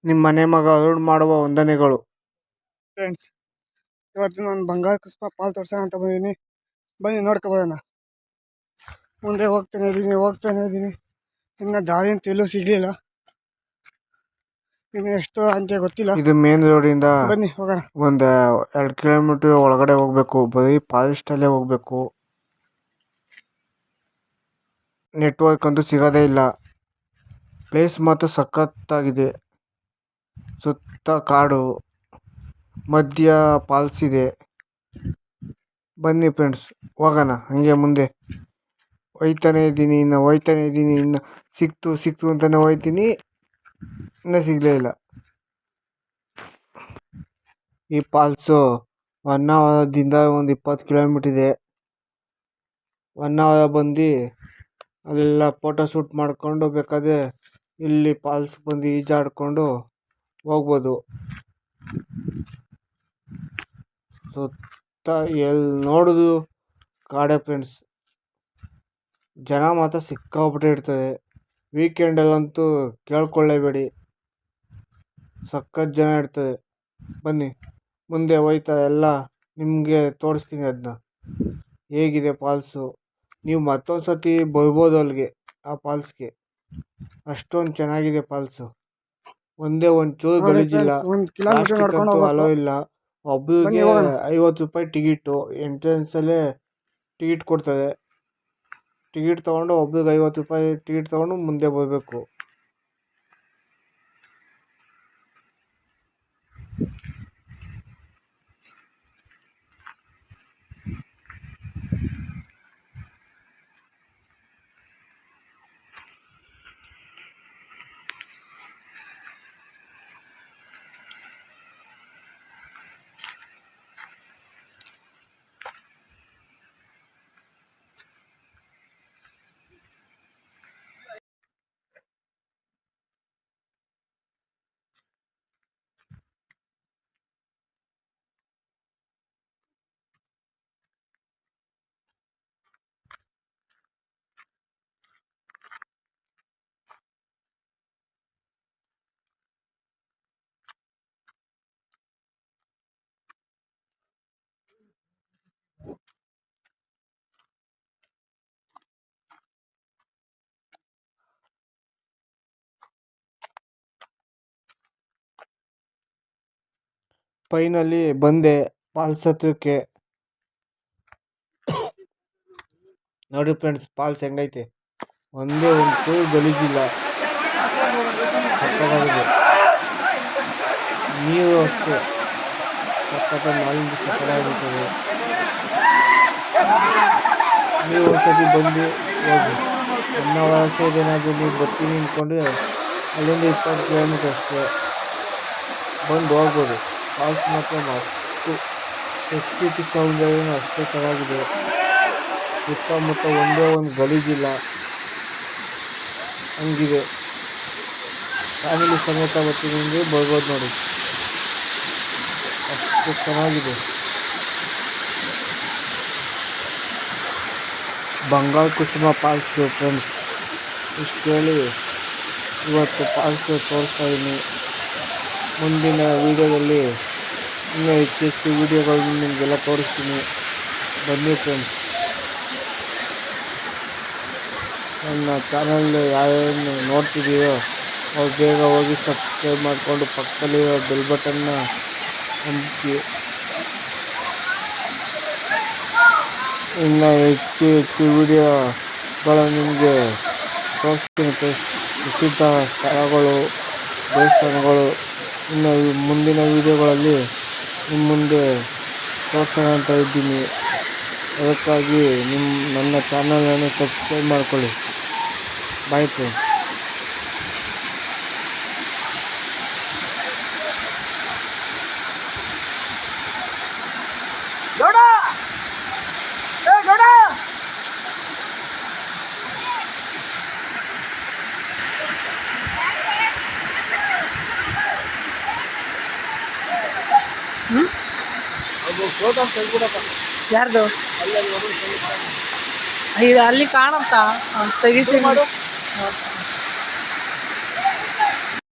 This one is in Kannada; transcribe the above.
ನಿಮ್ಮ ಮನೆ ಮಗ ಅರುಣ್ ಮಾಡುವ ವಂದನೆಗಳು. ಫ್ರೆಂಡ್ಸ್, ಇವತ್ತು ನಾನು ಬಂಗಾರ ಕುಸುಮ ಪಾಲ್ ತೋರ್ಸೋಣ ಅಂತ ಬಂದೀನಿ. ಬನ್ನಿ ನೋಡ್ಕೊಬೋದಣ್ಣ. ಮುಂದೆ ಹೋಗ್ತಾನೆ ಇದ್ದೀನಿ. ಇನ್ನು ದಾರಿ ಅಂತ ಎಲ್ಲೂ ಸಿಗಲಿಲ್ಲ. ಇನ್ನು ಎಷ್ಟು ಅಂತ ಗೊತ್ತಿಲ್ಲ. ಇದು ಮೇನ್ ರೋಡಿಂದ ಬನ್ನಿ ಹೋಗೋಣ. ಒಂದು 2 ಕಿಲೋಮೀಟರ್ ಒಳಗಡೆ ಹೋಗ್ಬೇಕು. ಬರೀ ಫಾರೆಸ್ಟಲ್ಲೇ ಹೋಗ್ಬೇಕು. ನೆಟ್ವರ್ಕ್ ಅಂತೂ ಸಿಗೋದೇ ಇಲ್ಲ. ಪ್ಲೇಸ್ ಮಾತ್ರ ಸಖತ್ತಾಗಿದೆ. ಸುತ್ತ ಕಾಡು, ಮಧ್ಯ ಫಾಲ್ಸ್ ಇದೆ. ಬನ್ನಿ ಫ್ರೆಂಡ್ಸ್, ಹೋಗೋಣ. ಹಂಗೆ ಮುಂದೆ ಹೋಯ್ತಾನೆ ಇದ್ದೀನಿ. ಇನ್ನು ಸಿಕ್ತು ಅಂತಾನೆ ಹೋಯ್ತೀನಿ. ಇನ್ನೂ ಸಿಗಲೇ ಇಲ್ಲ. ಈ ಫಾಲ್ಸು ಹೊನ್ನಾವರದಿಂದ ಒಂದು 20 ಕಿಲೋಮೀಟರ್ ಇದೆ. ಹೊನ್ನಾವರ ಬಂದು ಅಲ್ಲೆಲ್ಲ ಫೋಟೋ ಶೂಟ್ ಮಾಡ್ಕೊಂಡು ಬೇಕಾದರೆ ಇಲ್ಲಿ ಫಾಲ್ಸ್ ಬಂದು ಈಜಾಡ್ಕೊಂಡು ಹೋಗ್ಬೋದು. ಸುತ್ತ ಎಲ್ಲಿ ನೋಡಿದ್ರು ಕಾಡೆ ಫ್ರೆಂಡ್ಸ್. ಜನ ಮಾತ್ರ ಸಿಕ್ಕಾಪಟ್ಟೆ ಇರ್ತಾರೆ. ವೀಕೆಂಡಲ್ಲಂತೂ ಕೇಳ್ಕೊಳ್ಳೇಬೇಡಿ, ಸಖತ್ ಜನ ಇರ್ತಾರೆ. ಬನ್ನಿ ಮುಂದೆ ಹೋಯ್ತಾ ಎಲ್ಲ ನಿಮಗೆ ತೋರಿಸ್ತೀನಿ. ಅದನ್ನ ಹೇಗಿದೆ ಫಾಲ್ಸು. ನೀವು ಮತ್ತೊಂದು ಸತಿ ಬರ್ಬೋದು ಅಲ್ಲಿಗೆ, ಆ ಫಾಲ್ಸ್ಗೆ. ಅಷ್ಟೊಂದು ಚೆನ್ನಾಗಿದೆ ಫಾಲ್ಸು. ಒಂಚೂರು ಗಲೀಜಿಲ್ಲ. ಪ್ಲಾಸ್ಟಿಕ್ ಅಂತೂ ಅಲೋ ಇಲ್ಲ. ಒಬ್ಬರಿಗೆ 50 ರೂಪಾಯಿ ಟಿಕೆಟು. ಎಂಟ್ರೆನ್ಸಲ್ಲೇ ಟಿಕೆಟ್ ಕೊಡ್ತಾರೆ. ಟಿಕೆಟ್ ತೊಗೊಂಡು ಒಬ್ರಿಗೆ 50 ರೂಪಾಯಿ ಟಿಕೆಟ್ ತೊಗೊಂಡು ಮುಂದೆ ಬರಬೇಕು. ಫೈನಲಿ ಬಂದೆ ಫಾಲ್ಸ್ ಹತ್ರಕ್ಕೆ. ನೋಡಿ ಫ್ರೆಂಡ್ಸ್, ಫಾಲ್ಸ್ ಹೆಂಗೈತೆ. ಒಂದೇ ಒಂದು ಗಲೀಜಿಲ್ಲ. ಸಕ್ಕತ್ತಾಗಿದೆ. ನೀರು ಅಷ್ಟೇ ನಾಲಿಂದ ಸಕ್ಕತ್ತಾಗಿರ್ತದೆ. ನೀವು ಒಂದ್ಸತಿ ಬಂದು ಹೋಗಿ. ಹೊನ್ನಾವರ ಸೈಡ್ ಏನಾದರೂ ನೀವು ಬರ್ತೀನಿ ಅಂದ್ಕೊಂಡ್ರೆ ಅಲ್ಲಿಂದ 20 ಕಿಲೋಮೀಟರ್ ಅಷ್ಟೇ. ಬಂದು ಹೋಗ್ಬೋದು. ಫಾಲ್ಸ್ ಮಾತ್ರ ಮಸ್ತು. ಪ್ರಕೃತಿ ಸೌಂದರ್ಯನೂ ಅಷ್ಟೇ ಚೆನ್ನಾಗಿದೆ. ಸುತ್ತಮುತ್ತ ಒಂದೇ ಒಂದು ಗಲೀಜಿಲ್ಲ, ಹಂಗಿದೆ. ಫ್ಯಾಮಿಲಿ ಸಮೇತ ಬರ್ತೀನಿ ಅಂದರೆ ಬರ್ಬೋದು ನೋಡಿ. ಅಷ್ಟು ಚೆನ್ನಾಗಿದೆ. ಬಂಗಾರ ಕುಸುಮ ಫಾಲ್ಸು ಫ್ರೆಂಡ್ಸ್. ಇಷ್ಟು ಹೇಳಿ ಇವತ್ತು ಫಾಲ್ಸು ತೋರಿಸ್ತಾ ಇದ್ದೀನಿ. ಮುಂದಿನ ವೀಡಿಯೋದಲ್ಲಿ ಇನ್ನೂ ಹೆಚ್ಚು ವೀಡಿಯೋಗಳನ್ನು ನಿಮಗೆಲ್ಲ ತೋರಿಸ್ತೀನಿ. ಬನ್ನಿ ಫ್ರೆಂಡ್ಸ್. ನನ್ನ ಚಾನಲ್ ಯಾರ್ಯಾರು ನೋಡ್ತಿದ್ದೀರೋ ಅವ್ರು ಬೇಗ ಹೋಗಿ ಸಬ್ಸ್ಕ್ರೈಬ್ ಮಾಡಿಕೊಂಡು ಪಕ್ಕದಲ್ಲಿರೋ ಬೆಲ್ ಬಟನ್ನ ಒತ್ತಿ. ಇನ್ನು ಹೆಚ್ಚು ವೀಡಿಯೋಗಳು ನಿಮಗೆ ತೋರಿಸ್ತೀನಿ. ಪ್ರಸಿದ್ಧ ಸ್ಥಳಗಳು, ದೇವಸ್ಥಾನಗಳು ಇನ್ನು ಮುಂದಿನ ವೀಡಿಯೋಗಳಲ್ಲಿ ನಿಮ್ಮ ಮುಂದೆ ತೋರಿಸೋಣ ಅಂತ ಇದ್ದೀನಿ. ಅದಕ್ಕಾಗಿ ನನ್ನ ಚಾನಲನ್ನು ಸಬ್ಸ್ಕ್ರೈಬ್ ಮಾಡ್ಕೊಳ್ಳಿ. Bye friends. ಯಾರ್ದು ಇದು ಅಲ್ಲಿ ಕಾಣುತ್ತಾ ತೆಗಿತೀನಿ.